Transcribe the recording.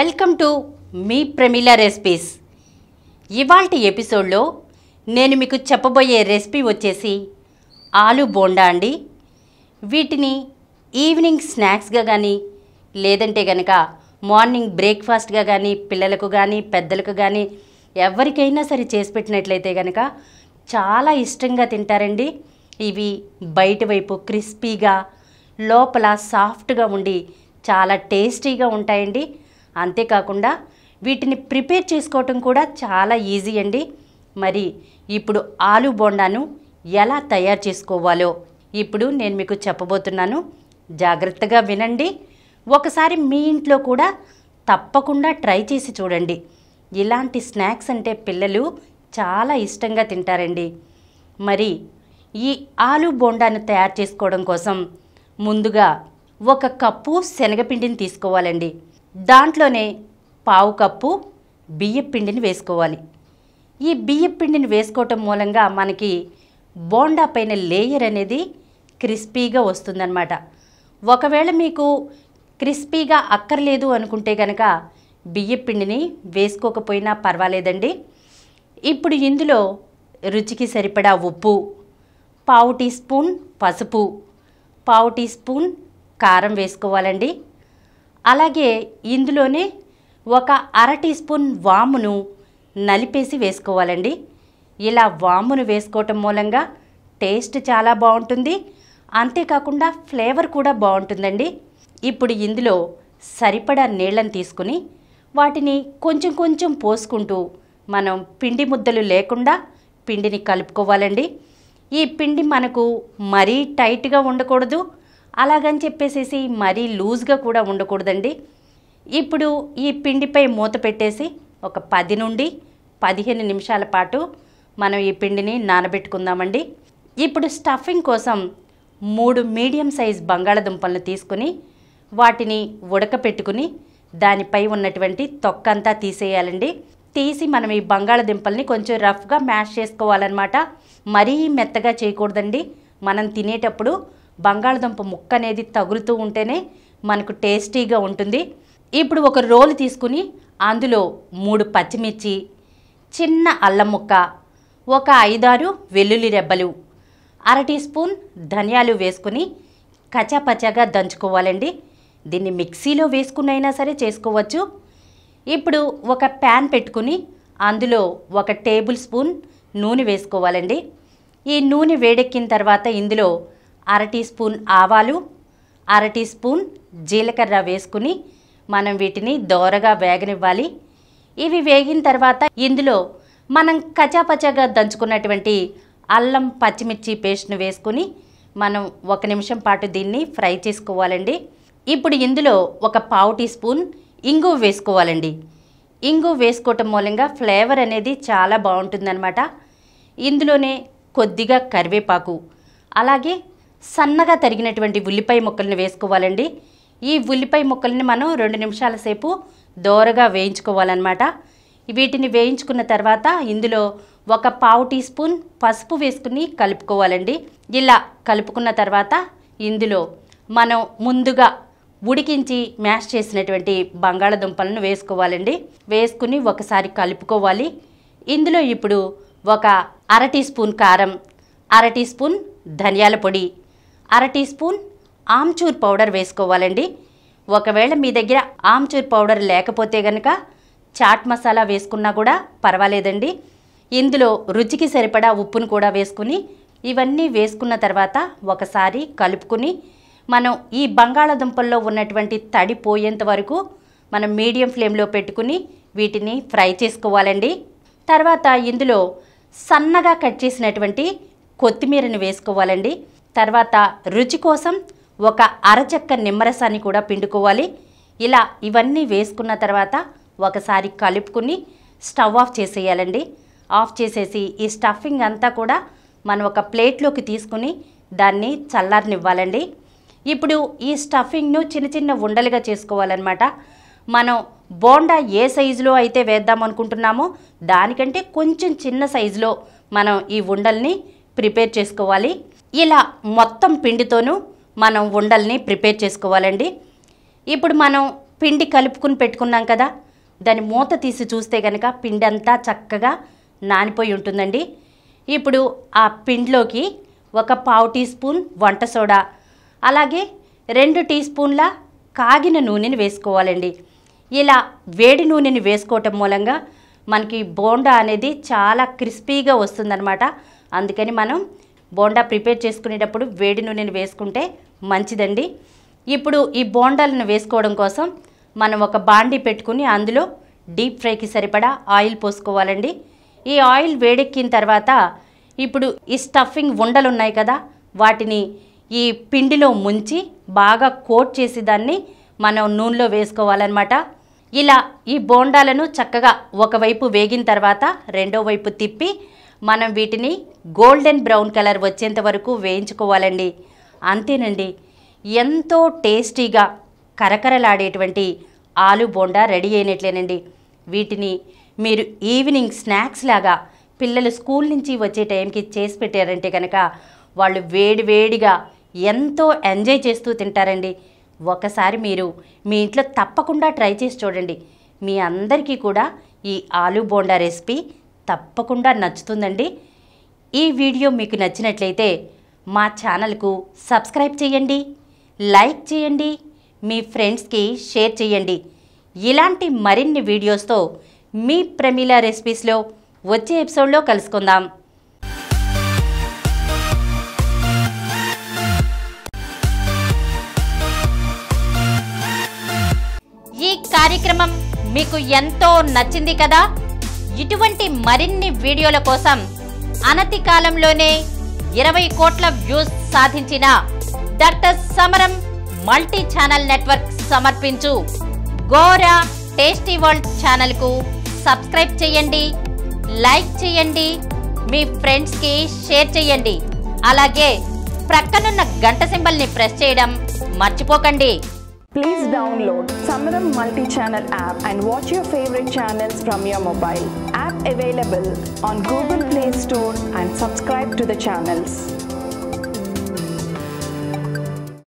Welcome to me Pramila recipes. ఇవాల్టి ఎపిసోడ్లో నేను మీకు చెప్పబోయే రెసిపీ వచ్చేసి ఆలు బోండా అండి. వీటిని ఈవినింగ్ స్నాక్స్గా కానీ లేదంటే కనుక మార్నింగ్ బ్రేక్ఫాస్ట్గా కానీ పిల్లలకు కానీ పెద్దలకు కానీ ఎవరికైనా సరే చేసి పెట్టినట్లయితే కనుక చాలా ఇష్టంగా తింటారండి. ఇవి బయట వైపు క్రిస్పీగా లోపల సాఫ్ట్గా ఉండి చాలా టేస్టీగా ఉంటాయండి. అంతేకాకుండా వీటిని ప్రిపేర్ చేసుకోవటం కూడా చాలా ఈజీ అండి. మరి ఇప్పుడు ఆలు బోండాను ఎలా తయారు చేసుకోవాలో ఇప్పుడు నేను మీకు చెప్పబోతున్నాను. జాగ్రత్తగా వినండి. ఒకసారి మీ ఇంట్లో కూడా తప్పకుండా ట్రై చేసి చూడండి. ఇలాంటి స్నాక్స్ అంటే పిల్లలు చాలా ఇష్టంగా తింటారండి. మరి ఈ ఆలు బోండాను తయారు చేసుకోవడం కోసం ముందుగా 1 కప్పు శనగపిండిని తీసుకోవాలండి. దాంట్లోనే 1/2 కప్పు బియ్యపిండిని వేసుకోవాలి. ఈ బియ్యపిండిని వేసుకోవటం మూలంగా మనకి బోండా పైన లేయర్ అనేది క్రిస్పీగా వస్తుందన్నమాట. ఒకవేళ మీకు క్రిస్పీగా అక్కర్లేదు అనుకుంటే కనుక బియ్యపిండిని వేసుకోకపోయినా పర్వాలేదండి. ఇప్పుడు ఇందులో రుచికి సరిపడా ఉప్పు, 1/2 టీ స్పూన్ పసుపు, 1/2 టీ స్పూన్ కారం వేసుకోవాలండి. అలాగే ఇందులోనే 1/2 టీ స్పూన్ వామును నలిపేసి వేసుకోవాలండి. ఇలా వామును వేసుకోవటం మూలంగా టేస్ట్ చాలా బాగుంటుంది. అంతేకాకుండా ఫ్లేవర్ కూడా బాగుంటుందండి. ఇప్పుడు ఇందులో సరిపడా నీళ్ళని తీసుకుని వాటిని కొంచెం కొంచెం పోసుకుంటూ మనం పిండి ముద్దలు లేకుండా పిండిని కలుపుకోవాలండి. ఈ పిండి మనకు మరీ టైట్గా ఉండకూడదు, అలాగని చెప్పేసి మరీ లూజ్గా కూడా ఉండకూడదండి. ఇప్పుడు ఈ పిండిపై మూత పెట్టేసి ఒక 10 నుండి 15 నిమిషాల పాటు మనం ఈ పిండిని నానబెట్టుకుందామండి. ఇప్పుడు స్టఫింగ్ కోసం 3 మీడియం సైజ్ బంగాళదుంపలను తీసుకుని వాటిని ఉడకపెట్టుకుని దానిపై ఉన్నటువంటి తొక్కంతా తీసేయాలండి. తీసి మనం ఈ బంగాళదుంపల్ని కొంచెం రఫ్గా మ్యాష్ చేసుకోవాలన్నమాట. మరీ మెత్తగా చేయకూడదండి. మనం తినేటప్పుడు బంగాళదుంప ముక్క అనేది తగులుతూ ఉంటేనే మనకు టేస్టీగా ఉంటుంది. ఇప్పుడు ఒక రోలు తీసుకుని అందులో 3 పచ్చిమిర్చి, చిన్న అల్లం ముక్క, ఒక 5-6 వెల్లుల్లి రెబ్బలు, 1/2 టీ స్పూన్ ధనియాలు వేసుకుని కచాపచాగా దంచుకోవాలండి. దీన్ని మిక్సీలో వేసుకునైనా సరే చేసుకోవచ్చు. ఇప్పుడు ఒక ప్యాన్ పెట్టుకుని అందులో 1 టేబుల్ స్పూన్ నూనె వేసుకోవాలండి. ఈ నూనె వేడెక్కిన తర్వాత ఇందులో 1/2 టీ స్పూన్ ఆవాలు, 1/2 టీ స్పూన్ జీలకర్ర వేసుకుని మనం వీటిని దోరగా వేగనివ్వాలి. ఇవి వేగిన తర్వాత ఇందులో మనం కచాపచాగా దంచుకున్నటువంటి అల్లం పచ్చిమిర్చి పేస్ట్ను వేసుకుని మనం 1 నిమిషం పాటు దీన్ని ఫ్రై చేసుకోవాలండి. ఇప్పుడు ఇందులో ఒక 1/2 టీ స్పూన్ ఇంగువ వేసుకోవాలండి. ఇంగువ వేసుకోవటం మూలంగా ఫ్లేవర్ అనేది చాలా బాగుంటుందన్నమాట. ఇందులోనే కొద్దిగా కరివేపాకు, అలాగే సన్నగా తరిగినటువంటి ఉల్లిపాయ ముక్కల్ని వేసుకోవాలండి. ఈ ఉల్లిపాయ ముక్కల్ని మనం 2 నిమిషాల సేపు దోరగా వేయించుకోవాలన్నమాట. వీటిని వేయించుకున్న తర్వాత ఇందులో ఒక 1/2 టీ స్పూన్ పసుపు వేసుకుని కలుపుకోవాలండి. ఇలా కలుపుకున్న తర్వాత ఇందులో మనం ముందుగా ఉడికించి మ్యాష్ చేసినటువంటి బంగాళదుంపలను వేసుకోవాలండి. వేసుకుని ఒకసారి కలుపుకోవాలి. ఇందులో ఇప్పుడు ఒక 1/2 టీ స్పూన్ కారం, 1/2 టీ స్పూన్ ధనియాల పొడి, 1/2 టీ స్పూన్ ఆమ్చూర్ పౌడర్ వేసుకోవాలండి. ఒకవేళ మీ దగ్గర ఆమ్చూర్ పౌడర్ లేకపోతే కనుక చాట్ మసాలా వేసుకున్నా కూడా పర్వాలేదండి. ఇందులో రుచికి సరిపడా ఉప్పును కూడా వేసుకుని ఇవన్నీ వేసుకున్న తర్వాత ఒకసారి కలుపుకుని మనం ఈ బంగాళదుంపల్లో ఉన్నటువంటి తడి పోయేంత వరకు మనం మీడియం ఫ్లేమ్లో పెట్టుకుని వీటిని ఫ్రై చేసుకోవాలండి. తర్వాత ఇందులో సన్నగా కట్ చేసినటువంటి కొత్తిమీరని వేసుకోవాలండి. తర్వాత రుచి కోసం ఒక అరచెక్క నిమ్మరసాన్ని కూడా పిండుకోవాలి. ఇలా ఇవన్నీ వేసుకున్న తర్వాత ఒకసారి కలుపుకుని స్టవ్ ఆఫ్ చేసేయాలండి. ఆఫ్ చేసేసి ఈ స్టఫింగ్ అంతా కూడా మనం ఒక ప్లేట్లోకి తీసుకుని దాన్ని చల్లారనివ్వాలండి. ఇప్పుడు ఈ స్టఫింగ్ను చిన్న చిన్న ఉండలుగా చేసుకోవాలన్నమాట. మనం బోండా ఏ సైజులో అయితే వేద్దాం అనుకుంటున్నామో దానికంటే కొంచెం చిన్న సైజులో మనం ఈ ఉండల్ని ప్రిపేర్ చేసుకోవాలి. ఇలా మొత్తం పిండితోనూ మనం ఉండల్ని ప్రిపేర్ చేసుకోవాలండి. ఇప్పుడు మనం పిండి కలుపుకుని పెట్టుకున్నాం కదా, దాని మూత తీసి చూస్తే కనుక పిండి అంతా చక్కగా నానిపోయి ఉంటుందండి. ఇప్పుడు ఆ పిండిలోకి ఒక పావు టీ స్పూన్ వంట సోడా, అలాగే 2 టీ స్పూన్ల కాగిన నూనెని వేసుకోవాలండి. ఇలా వేడి నూనెని వేసుకోవటం మూలంగా మనకి బోండా అనేది చాలా క్రిస్పీగా వస్తుందన్నమాట. అందుకని మనం బోండా ప్రిపేర్ చేసుకునేటప్పుడు వేడి నూనెని వేసుకుంటే మంచిదండి. ఇప్పుడు ఈ బోండాలను వేసుకోవడం కోసం మనం ఒక బాండీ పెట్టుకుని అందులో డీప్ ఫ్రైకి సరిపడా ఆయిల్ పోసుకోవాలండి. ఈ ఆయిల్ వేడెక్కిన తర్వాత ఇప్పుడు ఈ స్టఫింగ్ ఉండలు ఉన్నాయి కదా, వాటిని ఈ పిండిలో ముంచి బాగా కోట్ చేసి దాన్ని మనం నూనెలో వేసుకోవాలన్నమాట. ఇలా ఈ బోండాలను చక్కగా ఒకవైపు వేగిన తర్వాత రెండో వైపు తిప్పి మనం వీటిని గోల్డెన్ బ్రౌన్ కలర్ వచ్చేంత వరకు వేయించుకోవాలండి. అంతేనండి, ఎంతో టేస్టీగా కరకరలాడేటువంటి ఆలు బోండా రెడీ అయినట్లేనండి. వీటిని మీరు ఈవినింగ్ స్నాక్స్ లాగా పిల్లలు స్కూల్ నుంచి వచ్చే టైంకి చేసి పెట్టారంటే కనుక వాళ్ళు వేడివేడిగా ఎంతో ఎంజాయ్ చేస్తూ తింటారండి. ఒకసారి మీరు మీ ఇంట్లో తప్పకుండా ట్రై చేసి చూడండి. మీ అందరికీ కూడా ఈ ఆలు బోండా రెసిపీ తప్పకుండా నచ్చుతుందండి. ఈ వీడియో మీకు నచ్చినట్లయితే మా ఛానల్కు సబ్స్క్రైబ్ చేయండి, లైక్ చేయండి, మీ ఫ్రెండ్స్కి షేర్ చేయండి. ఇలాంటి మరిన్ని వీడియోస్తో మీ ప్రమీల రెసిపీస్లో వచ్చే ఎపిసోడ్లో కలుసుకుందాం. ఈ కార్యక్రమం మీకు ఎంతో నచ్చింది కదా. ఇటువంటి మరిన్ని వీడియోల కోసం అనతి కాలంలోనే 20 కోట్ల వ్యూస్ సాధించిన డాక్టర్ సమరం మల్టీ ఛానల్ నెట్వర్క్ సమర్పించు గోరా టేస్టీ వరల్డ్ ఛానల్కు సబ్స్క్రైబ్ చేయండి, లైక్ చేయండి, మీ ఫ్రెండ్స్కి షేర్ చేయండి. అలాగే ప్రక్కనున్న గంట సింబల్ని ప్రెస్ చేయడం మర్చిపోకండి. Please download Samaram multi-channel app and watch your favorite channels from your mobile. App available on Google Play Store and subscribe to the channels.